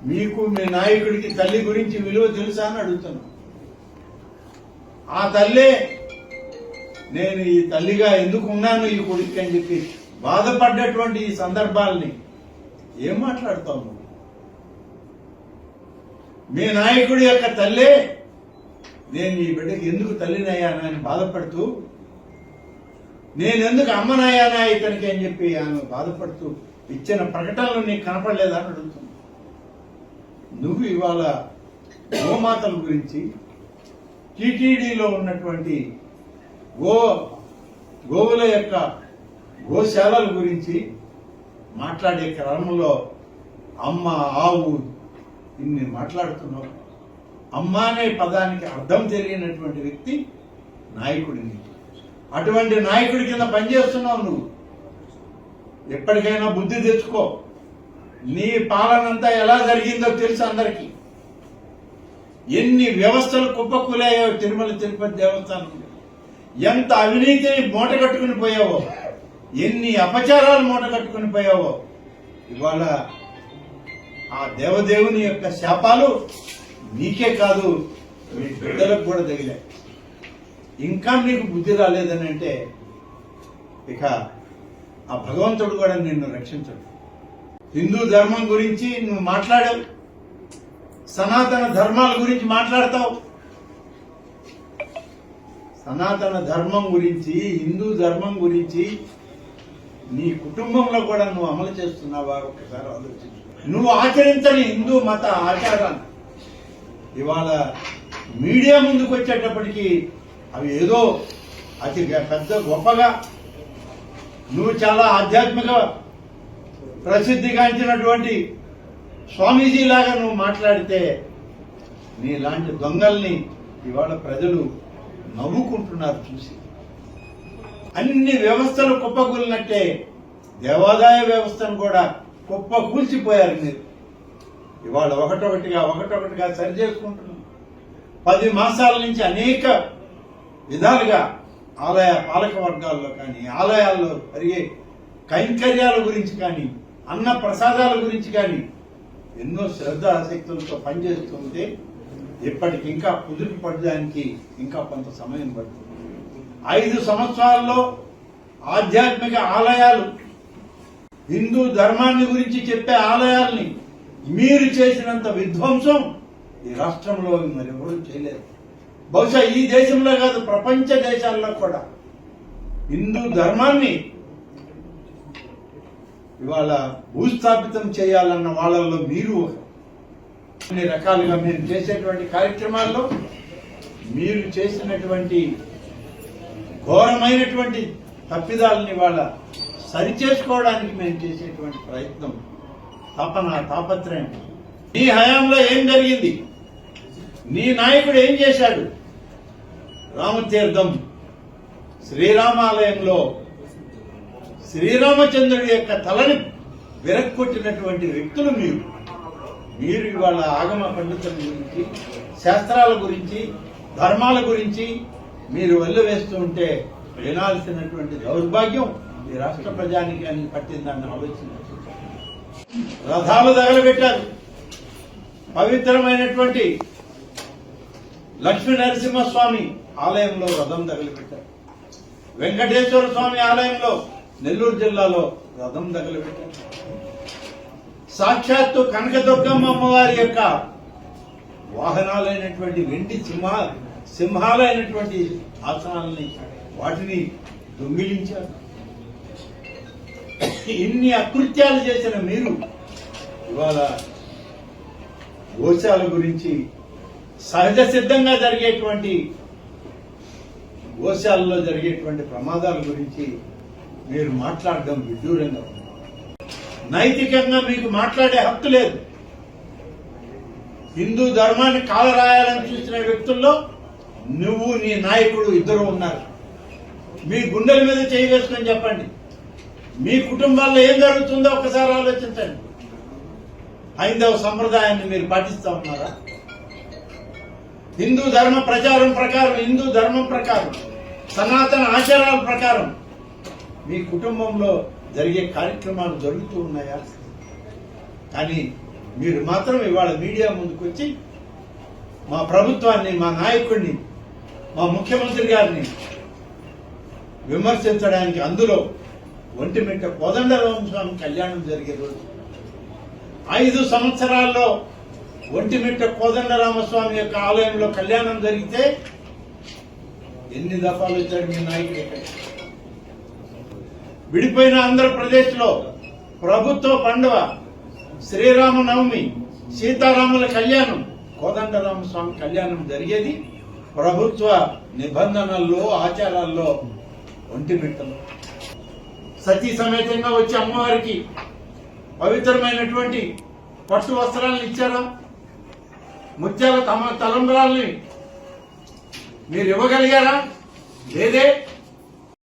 మీకు మీ నాయకుడికి తల్లి గురించి విలువ తెలుసా అని అడుగుతున్నా. ఆ తల్లే నేను ఈ తల్లిగా ఎందుకు ఉన్నాను ఈ కొడుకు అని చెప్పి బాధపడ్డటువంటి ఈ సందర్భాలని ఏం మాట్లాడతావు నువ్వు? మీ నాయకుడి యొక్క తల్లే నేను ఈ బిడ్డకి ఎందుకు తల్లినయ్యానని బాధపడుతూ, నేనెందుకు అమ్మనయ్యానా ఇతనికి అని చెప్పి ఆమె బాధపడుతూ ఇచ్చిన ప్రకటనలు నీకు కనపడలేదా అని అడుగుతున్నా. నువ్వు ఇవాళ గోమాతల గురించి, టీటీడీలో ఉన్నటువంటి గోవుల యొక్క గోశాలల గురించి మాట్లాడే క్రమంలో అమ్మ, ఆవు ఇన్ని మాట్లాడుతున్నావు. అమ్మ అనే పదానికి అర్థం తెలియనటువంటి వ్యక్తి నాయకుడిని. అటువంటి నాయకుడి కింద పనిచేస్తున్నావు నువ్వు. ఎప్పటికైనా బుద్ధి తెచ్చుకో. నీ పాలనంతా ఎలా జరిగిందో తెలుసు అందరికీ. ఎన్ని వ్యవస్థలు కుప్పకూలాయో తిరుమల తిరుపతి దేవస్థానం, ఎంత అవినీతిని మూట కట్టుకుని పోయావో, ఎన్ని అపచారాలు మూట కట్టుకుని పోయావో. ఇవాళ ఆ దేవదేవుని యొక్క శాపాలు నీకే కాదు మీ బిడ్డలకు కూడా తగిలాయి. ఇంకా నీకు బుద్ధి రాలేదని అంటే ఇక ఆ భగవంతుడు కూడా నిన్ను రక్షించడు. హిందూ ధర్మం గురించి నువ్వు మాట్లాడావు, సనాతన ధర్మాల గురించి మాట్లాడతావు. సనాతన ధర్మం గురించి, హిందూ ధర్మం గురించి నీ కుటుంబంలో కూడా నువ్వు అమలు చేస్తున్నావా? ఒకసారి ఆలోచించు. నువ్వు ఆచరించని హిందూ మత ఆచారాలు ఇవాళ మీడియా ముందుకు వచ్చేటప్పటికీ అవి ఏదో అతి పెద్ద గొప్పగా, నువ్వు చాలా ఆధ్యాత్మిక ప్రసిద్ధిగాంచినటువంటి స్వామీజీ లాగా నువ్వు మాట్లాడితే నీలాంటి దొంగల్ని ఇవాళ ప్రజలు నవ్వుకుంటున్నారు చూసి. అన్ని వ్యవస్థలు కుప్పకూలినట్టే దేవాదాయ వ్యవస్థను కూడా కుప్ప కూల్చిపోయారు మీరు. ఇవాళ ఒకటొకటిగా సరి చేసుకుంటున్నాం. 10 మాసాల నుంచి అనేక విధాలుగా ఆలయ పాలక వర్గాల్లో కానీ, ఆలయాల్లో జరిగే కైంకర్యాల గురించి కానీ, అన్న ప్రసాదాల గురించి కానీ ఎన్నో శ్రద్ధ ఆసక్తులతో పనిచేస్తుంటే ఇప్పటికి ఇంకా కుదురు పడడానికి ఇంకా కొంత సమయం పడుతుంది. 5 సంవత్సరాల్లో ఆధ్యాత్మిక ఆలయాలు, హిందూ ధర్మాన్ని గురించి చెప్పే ఆలయాల్ని మీరు చేసినంత విధ్వంసం ఈ రాష్ట్రంలో మరెవరూ చేయలేదు. బహుశా ఈ దేశంలో కాదు, ప్రపంచ దేశాల్లో కూడా హిందూ ధర్మాన్ని ఇవాళ భూస్థాపితం చేయాలన్న వాళ్ళల్లో మీరు అన్ని రకాలుగా మీరు చేసేటువంటి కార్యక్రమాల్లో మీరు చేసినటువంటి ఘోరమైనటువంటి తప్పిదాలని వాళ్ళ సరిచేసుకోవడానికి మేము చేసేటువంటి ప్రయత్నం, తాపత్రయం. నీ హయాంలో ఏం జరిగింది? నీ నాయకుడు ఏం చేశాడు? రామతీర్థం శ్రీరామాలయంలో శ్రీరామచంద్రుడి యొక్క తలని విరక్కొట్టినటువంటి వ్యక్తులు మీరు ఇవాళ ఆగమ పండితుల గురించి, శాస్త్రాల గురించి, ధర్మాల గురించి మీరు వెల్లువేస్తూ ఉంటే వినాల్సినటువంటి దౌర్భాగ్యం ఈ రాష్ట్ర ప్రజానికానికి పట్టిందని ఆలోచించారు. రథాలు తగలబెట్టారు. పవిత్రమైనటువంటి లక్ష్మీ నరసింహస్వామి ఆలయంలో రథం తగలబెట్టారు. వెంకటేశ్వర స్వామి ఆలయంలో నెల్లూరు జిల్లాలో రథం తగలబెట్టారు. సాక్షాత్తు కనకదుర్గమ్మ అమ్మవారి యొక్క వాహనాలైనటువంటి వెండి సింహాలైనటువంటి ఆసనాలని వాటిని దొంగిలించారు. ఇన్ని అకృత్యాలు చేసిన మీరు ఇవాళ గోశాల గురించి, సహజ సిద్ధంగా జరిగేటువంటి గోశాలలో జరిగేటువంటి ప్రమాదాల గురించి మీరు మాట్లాడడం విడ్డూరంగా ఉంది. నైతికంగా మీకు మాట్లాడే హక్కు లేదు. హిందూ ధర్మాన్ని కాలరాయాలని చూసిన వ్యక్తుల్లో నువ్వు, నీ నాయకుడు ఇద్దరు ఉన్నారు. మీ గుండెల మీద చేయి వేసుకొని చెప్పండి, మీ కుటుంబాల్లో ఏం జరుగుతుందో ఒకసారి ఆలోచించండి. హైందవ సంప్రదాయాన్ని మీరు పాటిస్తా ఉన్నారా? హిందూ ధర్మ ప్రచారం ప్రకారం, హిందూ ధర్మం ప్రకారం, సనాతన ఆచారాల ప్రకారం మీ కుటుంబంలో జరిగే కార్యక్రమాలు జరుగుతూ ఉన్నాయా? కానీ మీరు మాత్రం ఇవాళ మీడియా ముందుకు వచ్చి మా ప్రభుత్వాన్ని, మా నాయకుడిని, మా ముఖ్యమంత్రి గారిని విమర్శించడానికి, అందులో ఒంటిమిట్ట కోదండరామస్వామి కళ్యాణం జరిగే రోజు 5 సంవత్సరాల్లో ఒంటిమిట్ట కోదండరామస్వామి యొక్క ఆలయంలో కళ్యాణం జరిగితే ఎన్ని దఫాలు వచ్చాడు మీ నాయకుడు ఇక్కడ? విడిపోయిన ఆంధ్రప్రదేశ్ లో ప్రభుత్వ పండుగ శ్రీరామనవమి, సీతారాముల కళ్యాణం, కోదండరామస్వామి కళ్యాణం జరిగేది ప్రభుత్వ నిబంధనల్లో, ఆచారాల్లో ఒంటిమిట్టలో. సతీ సమేతంగా వచ్చి అమ్మవారికి పవిత్రమైనటువంటి పట్టు వస్త్రాలను ఇచ్చారా? ముత్యాల తలంబరాల్ని మీరు ఇవ్వగలిగారా? లేదే.